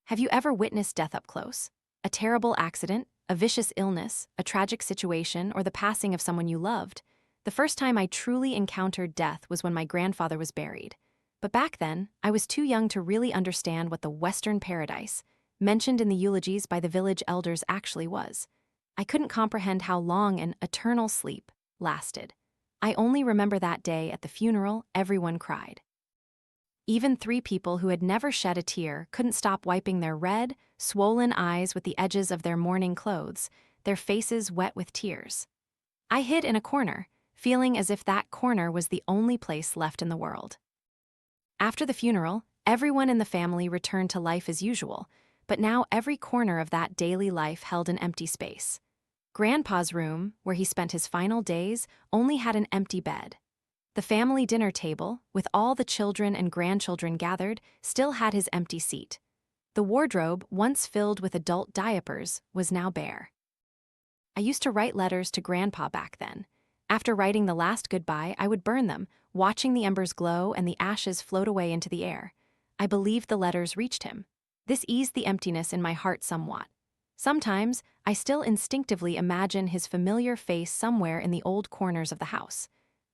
Have you ever witnessed death up close? A terrible accident, a vicious illness, a tragic situation, or the passing of someone you loved? The first time I truly encountered death was when my grandfather was buried. But back then, I was too young to really understand what the Western paradise, mentioned in the eulogies by the village elders, actually was. I couldn't comprehend how long an eternal sleep lasted. I only remember that day at the funeral, everyone cried. Even three people who had never shed a tear couldn't stop wiping their red, swollen eyes with the edges of their mourning clothes, their faces wet with tears. I hid in a corner, feeling as if that corner was the only place left in the world. After the funeral, everyone in the family returned to life as usual, but now every corner of that daily life held an empty space. Grandpa's room, where he spent his final days, only had an empty bed. The family dinner table, with all the children and grandchildren gathered, still had his empty seat. The wardrobe, once filled with adult diapers, was now bare. I used to write letters to Grandpa back then. After writing the last goodbye, I would burn them, watching the embers glow and the ashes float away into the air. I believed the letters reached him. This eased the emptiness in my heart somewhat. Sometimes, I still instinctively imagine his familiar face somewhere in the old corners of the house.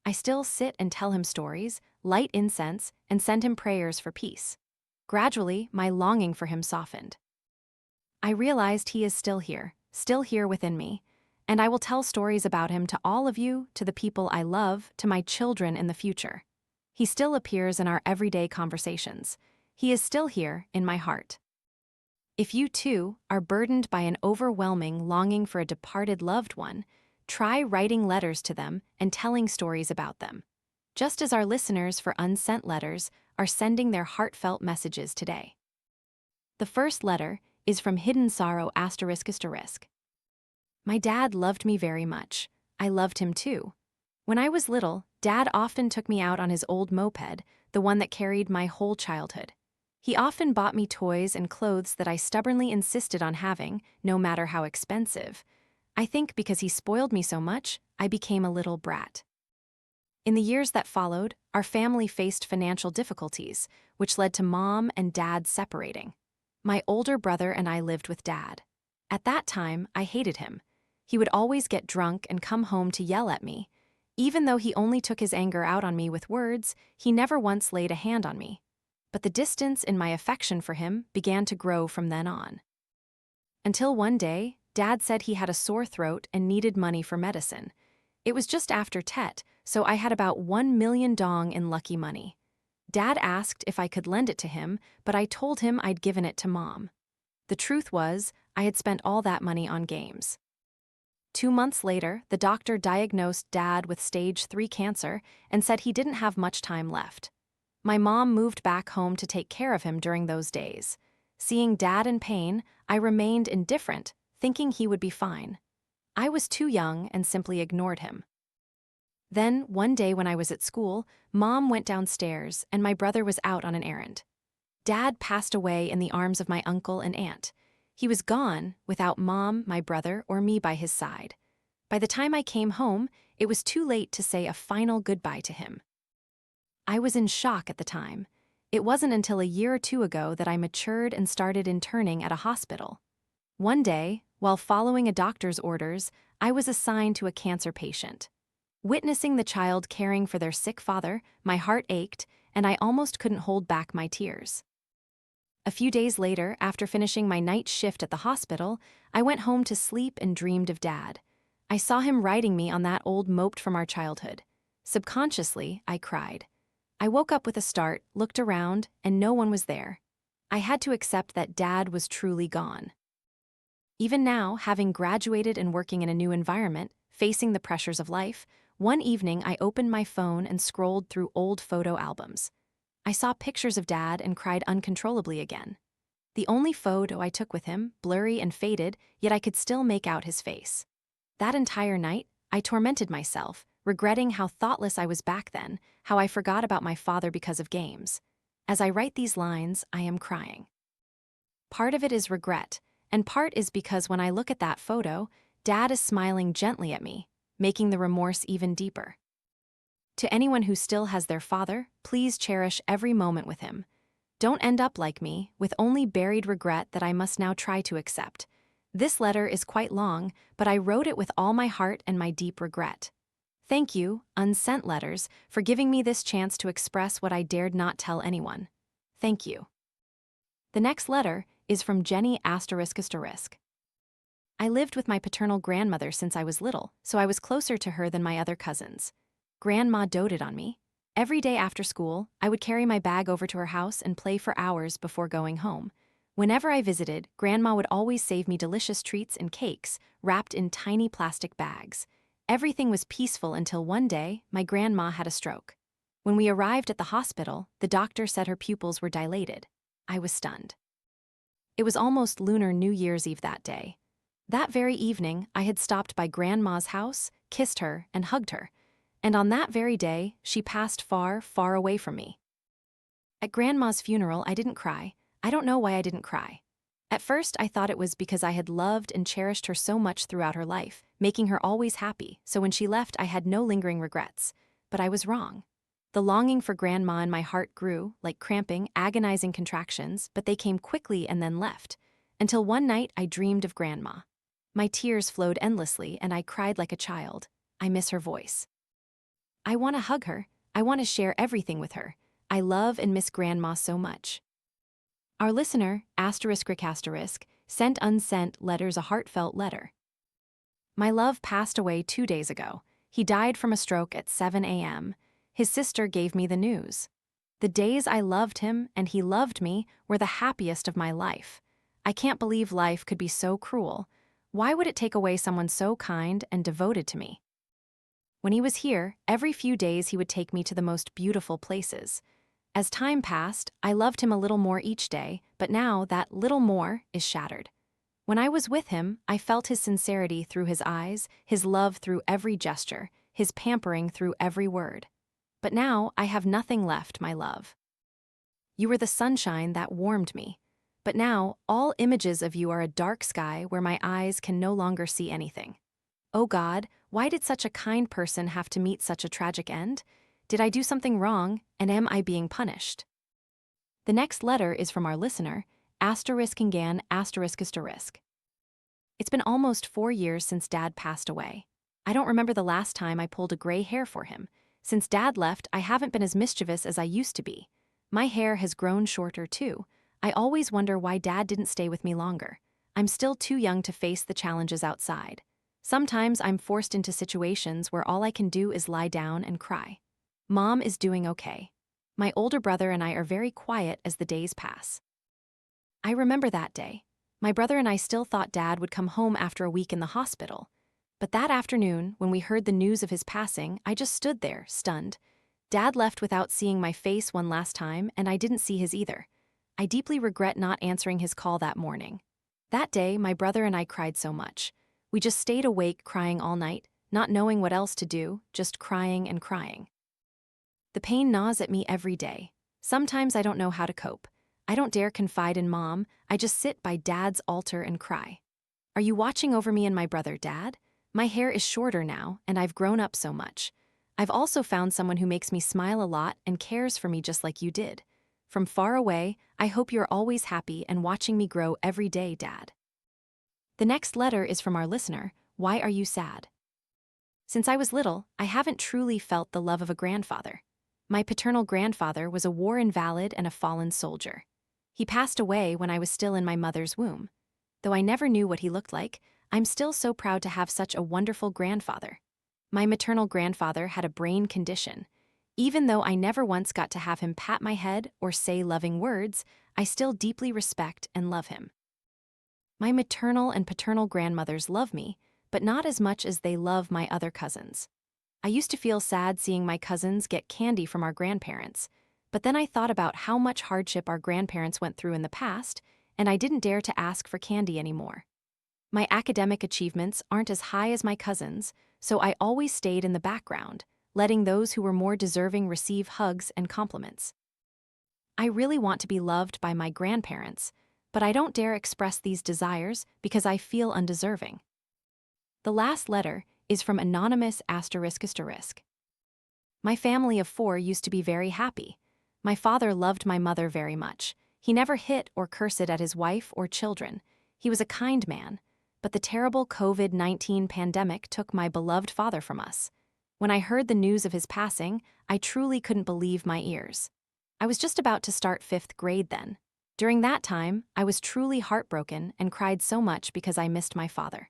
I still sit and tell him stories, light incense, and send him prayers for peace. Gradually, my longing for him softened. I realized he is still here within me, and I will tell stories about him to all of you, to the people I love, to my children in the future. He still appears in our everyday conversations. He is still here in my heart. If you too are burdened by an overwhelming longing for a departed loved one, try writing letters to them and telling stories about them, just as our listeners for Unsent Letters are sending their heartfelt messages today. The first letter is from Hidden Sorrow ***. My dad loved me very much. I loved him too. When I was little, Dad often took me out on his old moped, the one that carried my whole childhood. He often bought me toys and clothes that I stubbornly insisted on having, no matter how expensive. I think because he spoiled me so much, I became a little brat. In the years that followed, our family faced financial difficulties, which led to Mom and Dad separating. My older brother and I lived with Dad. At that time, I hated him. He would always get drunk and come home to yell at me. Even though he only took his anger out on me with words, he never once laid a hand on me. But the distance in my affection for him began to grow from then on. Until one day, Dad said he had a sore throat and needed money for medicine. It was just after Tet, so I had about 1 million dong in lucky money. Dad asked if I could lend it to him, but I told him I'd given it to Mom. The truth was, I had spent all that money on games. 2 months later, the doctor diagnosed Dad with stage 3 cancer and said he didn't have much time left. My mom moved back home to take care of him during those days. Seeing Dad in pain, I remained indifferent, thinking he would be fine. I was too young and simply ignored him. Then, one day when I was at school, Mom went downstairs and my brother was out on an errand. Dad passed away in the arms of my uncle and aunt. He was gone without Mom, my brother, or me by his side. By the time I came home, it was too late to say a final goodbye to him. I was in shock at the time. It wasn't until a year or two ago that I matured and started interning at a hospital. One day, while following a doctor's orders, I was assigned to a cancer patient. Witnessing the child caring for their sick father, my heart ached, and I almost couldn't hold back my tears. A few days later, after finishing my night shift at the hospital, I went home to sleep and dreamed of Dad. I saw him riding me on that old moped from our childhood. Subconsciously, I cried. I woke up with a start, looked around, and no one was there. I had to accept that Dad was truly gone. Even now, having graduated and working in a new environment, facing the pressures of life, one evening I opened my phone and scrolled through old photo albums. I saw pictures of Dad and cried uncontrollably again. The only photo I took with him, blurry and faded, yet I could still make out his face. That entire night, I tormented myself, regretting how thoughtless I was back then, how I forgot about my father because of games. As I write these lines, I am crying. Part of it is regret, and part is because when I look at that photo, Dad is smiling gently at me, making the remorse even deeper. To anyone who still has their father, please cherish every moment with him. Don't end up like me, with only buried regret that I must now try to accept. This letter is quite long, but I wrote it with all my heart and my deep regret. Thank you, Unsent Letters, for giving me this chance to express what I dared not tell anyone. Thank you. The next letter is from Jenny ***. I lived with my paternal grandmother since I was little, so I was closer to her than my other cousins. Grandma doted on me. Every day after school, I would carry my bag over to her house and play for hours before going home. Whenever I visited, Grandma would always save me delicious treats and cakes, wrapped in tiny plastic bags. Everything was peaceful until one day, my grandma had a stroke. When we arrived at the hospital, the doctor said her pupils were dilated. I was stunned. It was almost Lunar New Year's Eve that day. That very evening, I had stopped by Grandma's house, kissed her, and hugged her. And on that very day, she passed far, far away from me. At Grandma's funeral, I didn't cry. I don't know why I didn't cry. At first, I thought it was because I had loved and cherished her so much throughout her life, making her always happy, so when she left, I had no lingering regrets. But I was wrong. The longing for Grandma in my heart grew, like cramping, agonizing contractions, but they came quickly and then left. Until one night, I dreamed of Grandma. My tears flowed endlessly, and I cried like a child. I miss her voice. I want to hug her. I want to share everything with her. I love and miss Grandma so much. Our listener, ***, sent Unsent Letters a heartfelt letter. My love passed away 2 days ago. He died from a stroke at 7 a.m. His sister gave me the news. The days I loved him and he loved me were the happiest of my life. I can't believe life could be so cruel. Why would it take away someone so kind and devoted to me? When he was here, every few days he would take me to the most beautiful places. As time passed, I loved him a little more each day, but now that little more is shattered. When I was with him, I felt his sincerity through his eyes, his love through every gesture, his pampering through every word. But now I have nothing left, my love. You were the sunshine that warmed me. But now, all images of you are a dark sky where my eyes can no longer see anything. Oh God, why did such a kind person have to meet such a tragic end? Did I do something wrong, and am I being punished? The next letter is from our listener, ****. It's been almost 4 years since Dad passed away. I don't remember the last time I pulled a gray hair for him. Since Dad left, I haven't been as mischievous as I used to be. My hair has grown shorter too. I always wonder why Dad didn't stay with me longer. I'm still too young to face the challenges outside. Sometimes I'm forced into situations where all I can do is lie down and cry. Mom is doing okay. My older brother and I are very quiet as the days pass. I remember that day. My brother and I still thought Dad would come home after a week in the hospital. But that afternoon, when we heard the news of his passing, I just stood there, stunned. Dad left without seeing my face one last time, and I didn't see his either. I deeply regret not answering his call that morning. That day, my brother and I cried so much. We just stayed awake crying all night, not knowing what else to do, just crying and crying. The pain gnaws at me every day. Sometimes I don't know how to cope. I don't dare confide in Mom. I just sit by Dad's altar and cry. Are you watching over me and my brother, Dad? My hair is shorter now, and I've grown up so much. I've also found someone who makes me smile a lot and cares for me just like you did. From far away, I hope you're always happy and watching me grow every day, Dad. The next letter is from our listener, Why Are You Sad? Since I was little, I haven't truly felt the love of a grandfather. My paternal grandfather was a war invalid and a fallen soldier. He passed away when I was still in my mother's womb. Though I never knew what he looked like, I'm still so proud to have such a wonderful grandfather. My maternal grandfather had a brain condition. Even though I never once got to have him pat my head or say loving words, I still deeply respect and love him. My maternal and paternal grandmothers love me, but not as much as they love my other cousins. I used to feel sad seeing my cousins get candy from our grandparents, but then I thought about how much hardship our grandparents went through in the past, and I didn't dare to ask for candy anymore. My academic achievements aren't as high as my cousins, so I always stayed in the background, letting those who were more deserving receive hugs and compliments. I really want to be loved by my grandparents, but I don't dare express these desires because I feel undeserving. The last letter is from anonymous ***. My family of 4 used to be very happy. My father loved my mother very much. He never hit or cursed at his wife or children. He was a kind man. But the terrible COVID-19 pandemic took my beloved father from us. When I heard the news of his passing, I truly couldn't believe my ears. I was just about to start 5th grade then. During that time, I was truly heartbroken and cried so much because I missed my father.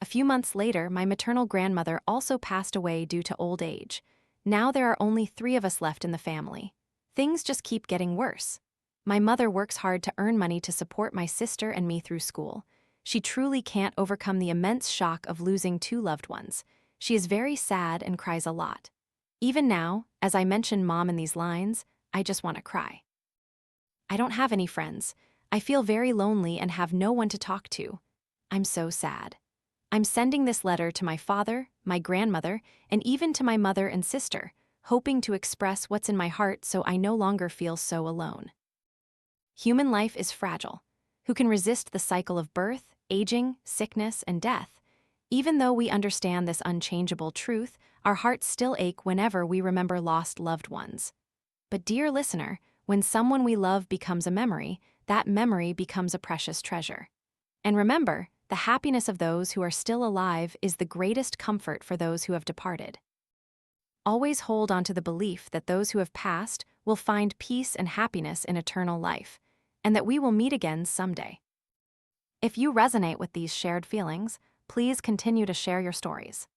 A few months later, my maternal grandmother also passed away due to old age. Now there are only 3 of us left in the family. Things just keep getting worse. My mother works hard to earn money to support my sister and me through school. She truly can't overcome the immense shock of losing 2 loved ones. She is very sad and cries a lot. Even now, as I mention Mom in these lines, I just want to cry. I don't have any friends. I feel very lonely and have no one to talk to. I'm so sad. I'm sending this letter to my father, my grandmother, and even to my mother and sister, hoping to express what's in my heart so I no longer feel so alone. Human life is fragile. Who can resist the cycle of birth, aging, sickness, and death? Even though we understand this unchangeable truth, our hearts still ache whenever we remember lost loved ones. But dear listener, when someone we love becomes a memory, that memory becomes a precious treasure. And remember, the happiness of those who are still alive is the greatest comfort for those who have departed. Always hold on to the belief that those who have passed will find peace and happiness in eternal life, and that we will meet again someday. If you resonate with these shared feelings, please continue to share your stories.